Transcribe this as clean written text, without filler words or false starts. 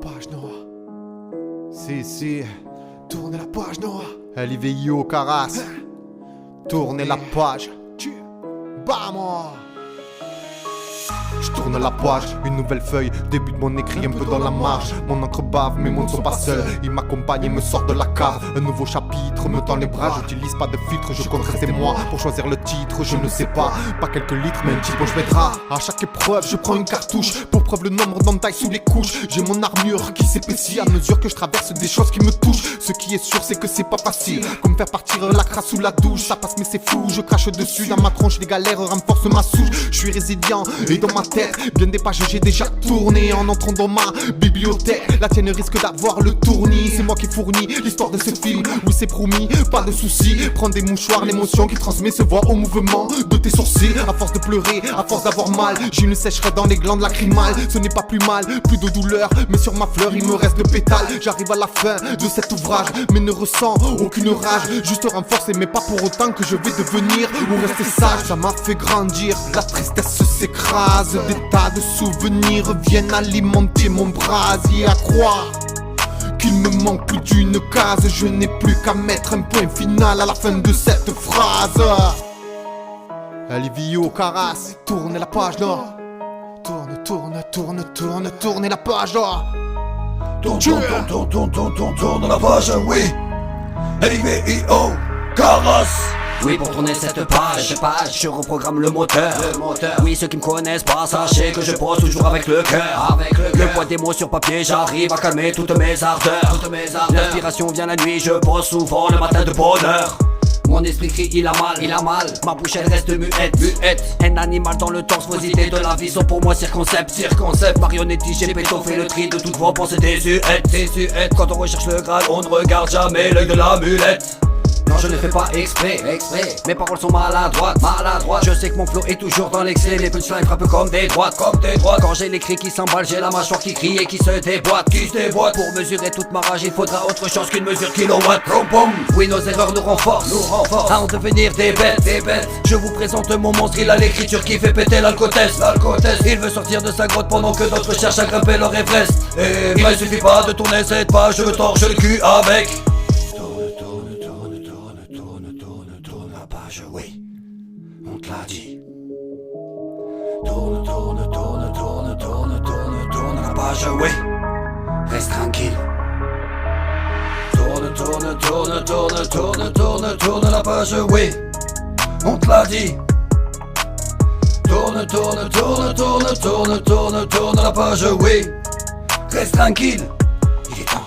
page noire. Si, tournez la page noire. LIVIO Caras, tournez la page. Vamos. Je tourne la page, une nouvelle feuille, début de mon écrit un peu dans la marge. Mon encre bave, mes mots ne sont pas seuls. Il m'accompagne et me sort de la cave. Un nouveau chapitre me tend les bras, j'utilise pas de filtre, je compte rester moi. Pour choisir le titre, je ne sais pas quelques litres, mais une petite poche mettra. À chaque épreuve, je prends une cartouche. Pour preuve le nombre d'entailles sous les couches. J'ai mon armure qui s'épaissit à mesure que je traverse des choses qui me touchent. Ce qui est sûr, c'est que c'est pas facile. Comme faire partir la crasse sous la douche. Ça passe mais c'est fou, je crache dessus. Dans ma tronche, les galères renforcent ma souche. Je suis résilient et dans ma tête, bien des pages j'ai déjà tourné. En entrant dans ma bibliothèque, la tienne risque d'avoir le tournis. C'est moi qui fournis l'histoire de ce film. Oui c'est promis, pas de soucis. Prends des mouchoirs, l'émotion qui transmet se voit au mouvement de tes sourcils. À force de pleurer, à force d'avoir mal, j'ai une sécheresse dans les glandes lacrymales. Ce n'est pas plus mal, plus de douleur, mais sur ma fleur il me reste le pétale. J'arrive à la fin de cet ouvrage, mais ne ressens aucune rage. Juste renforcer, mais pas pour autant que je vais devenir ou rester sage. Ça m'a fait grandir, la tristesse s'écrase. Des tas de souvenirs viennent alimenter mon brasier. À croire qu'il me manque plus d'une case. Je n'ai plus qu'à mettre un point final à la fin de cette phrase. LIVIO Caras, tournez la page là. Tournez la page là. Tourne la page, oui. LIVIO Caras. Oui, pour tourner cette page, je reprogramme le moteur. Oui, ceux qui me connaissent pas, sachez que je pose toujours avec le cœur. Le poids des mots sur papier, j'arrive à calmer toutes mes ardeurs. L'inspiration vient la nuit, je pose souvent le matin de bonheur. Mon esprit crie, il a mal, ma bouche elle reste muette. Un animal dans le torse, vos idées de la vie sont pour moi circonceptes. Marionnetti, j'ai péto, fait le tri de toutes vos pensées désuètes. Quand on recherche le Graal, on ne regarde jamais l'œil de la mulette. Non, je ne fais pas exprès. Mes paroles sont maladroites. Je sais que mon flow est toujours dans l'excès. Les punchlines frappent comme des droites. Quand j'ai les cris qui s'emballent, j'ai la mâchoire qui crie et qui se déboîte. Pour mesurer toute ma rage, il faudra autre chose qu'une mesure kilowatt. Oui, nos erreurs nous renforcent. À en devenir des bêtes. Je vous présente mon monstre, il a l'écriture qui fait péter l'alcotest. Il veut sortir de sa grotte pendant que d'autres cherchent à grimper leur Everest. Et il ne suffit pas de tourner cette page, je me torche le cul avec. Oui, on te l'a dit. Tourne la page, oui. Reste tranquille. Tourne la page, oui. On te l'a dit. Tourne la page, oui. Reste tranquille. Il est temps.